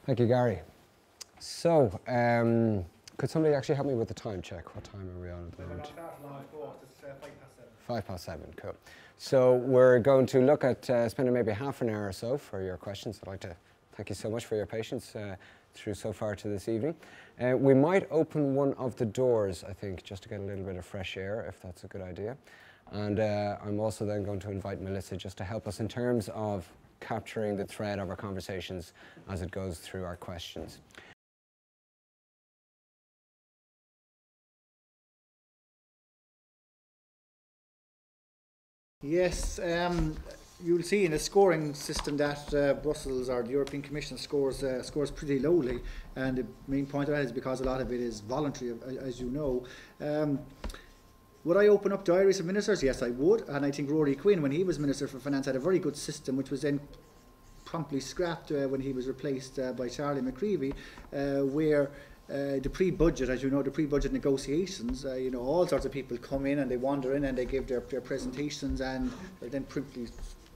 Thank you, Gary. So, could somebody actually help me with the time check? What time are we on at the moment? 7:05, cool. So we're going to look at spending maybe half an hour or so for your questions. I'd like to thank you so much for your patience through so far to this evening. We might open one of the doors, I think, just to get a little bit of fresh air, if that's a good idea. And I'm also then going to invite Melissa just to help us in terms of capturing the thread of our conversations as it goes through our questions. Yes, you'll see in the scoring system that Brussels or the European Commission scores pretty lowly, and the main point of that is because a lot of it is voluntary, as you know. Would I open up diaries of ministers? Yes, I would, and I think Rory Quinn, when he was Minister for Finance, had a very good system, which was then promptly scrapped when he was replaced by Charlie McCreevy, where the pre-budget, as you know, the pre-budget negotiations, all sorts of people come in and they wander in and they give their presentations and they're then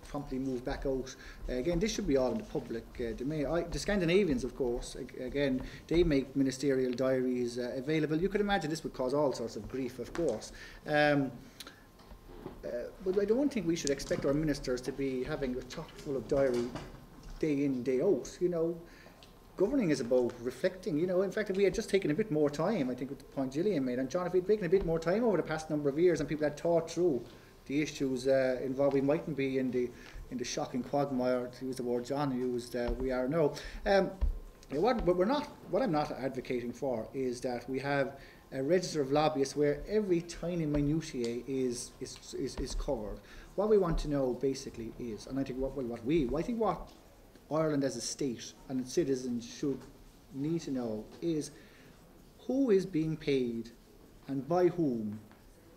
promptly move back out. Again, this should be all in the public domain. The Scandinavians, of course, again, they make ministerial diaries available. You could imagine this would cause all sorts of grief, of course. But I don't think we should expect our ministers to be having a chock full of diary day in, day out. Governing is about reflecting. In fact, if we had just taken a bit more time, I think with the point Gillian made, and John, if we'd taken a bit more time over the past number of years and people had thought through the issues involved, we mightn't be in the shocking quagmire, to use the word John used, we are now. What I'm not advocating for is that we have a register of lobbyists where every tiny minutiae is covered. What we want to know basically is, and I think what Ireland as a state and its citizens should need to know is who is being paid and by whom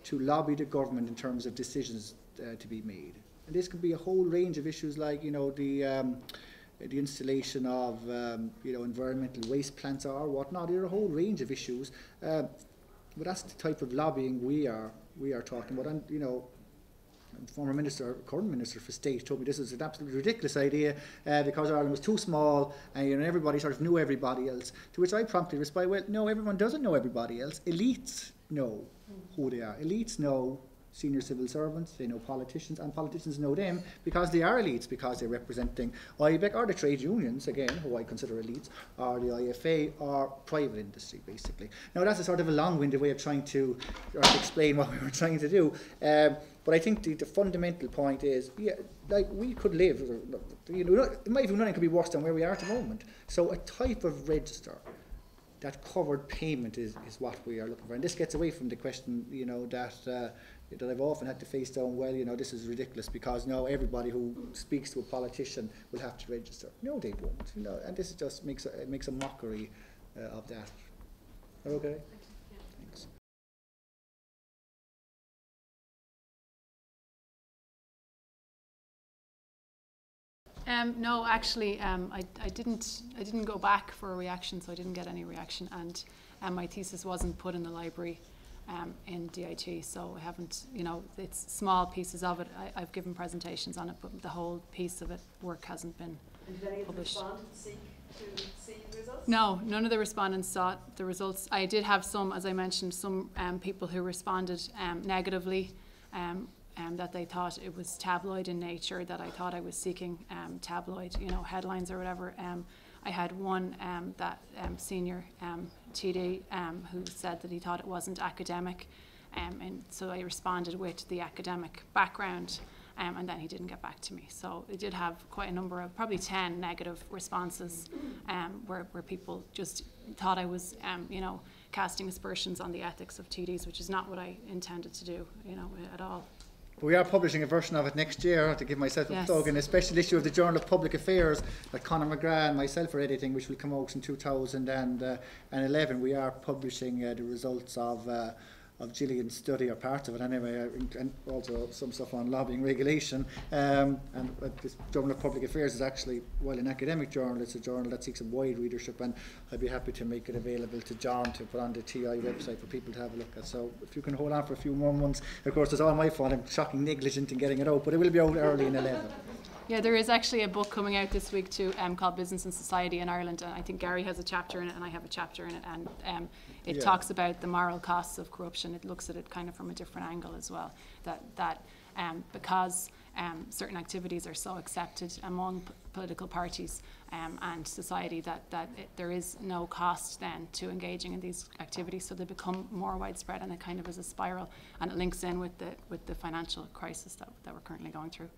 to lobby the government in terms of decisions to be made. And this could be a whole range of issues like, the installation of, environmental waste plants or whatnot. There are a whole range of issues. But that's the type of lobbying we are talking about. And, current Minister for State told me this is an absolutely ridiculous idea because Ireland was too small and everybody sort of knew everybody else. To which I promptly responded, well, no, everyone doesn't know everybody else. Elites know who they are. Elites know senior civil servants, they know politicians, and politicians know them because they are elites, because they're representing IBEC or the trade unions, again, who I consider elites, or the IFA, or private industry, basically. Now, that's a sort of a long-winded way of trying to explain what we were trying to do. But I think the fundamental point is, we could live, in my view, nothing could be worse than where we are at the moment. So a type of register that covered payment is what we are looking for. And this gets away from the question, that I've often had to face down, this is ridiculous because now everybody who speaks to a politician will have to register. No, they won't. And this just makes a mockery of that. Okay? Thanks. No, actually, I didn't go back for a reaction, so I didn't get any reaction, and my thesis wasn't put in the library in DIT, so I haven't, it's small pieces of it. I've given presentations on it, but the whole piece of it, work hasn't been published. Did any of the respondents seek to see the results? No, none of the respondents sought the results. I did have some, as I mentioned, some people who responded negatively, that they thought it was tabloid in nature, that I thought I was seeking tabloid, headlines or whatever. I had one senior TD who said that he thought it wasn't academic, and so I responded with the academic background, and then he didn't get back to me. So it did have quite a number of, probably 10 negative responses, where people just thought I was, casting aspersions on the ethics of TDs, which is not what I intended to do, at all. We are publishing a version of it next year, to give myself a plug, in a special issue of the Journal of Public Affairs that Conor McGrath and myself are editing, which will come out in 2011. We are publishing the results of Gillian's study, or parts of it anyway, and also some stuff on lobbying regulation. And this Journal of Public Affairs is actually, while an academic journal, it's a journal that seeks a wide readership, and I'd be happy to make it available to John to put on the TI website for people to have a look at. So if you can hold on for a few more months, of course it's all my fault, I'm shocking negligent in getting it out, but it will be out early in 11. Yeah, there is actually a book coming out this week too, called Business and Society in Ireland, and I think Gary has a chapter in it and I have a chapter in it, and it talks about the moral costs of corruption. It looks at it kind of from a different angle as well, that because certain activities are so accepted among political parties and society that there is no cost then to engaging in these activities, so they become more widespread, and it kind of is a spiral, and it links in with the financial crisis that we're currently going through.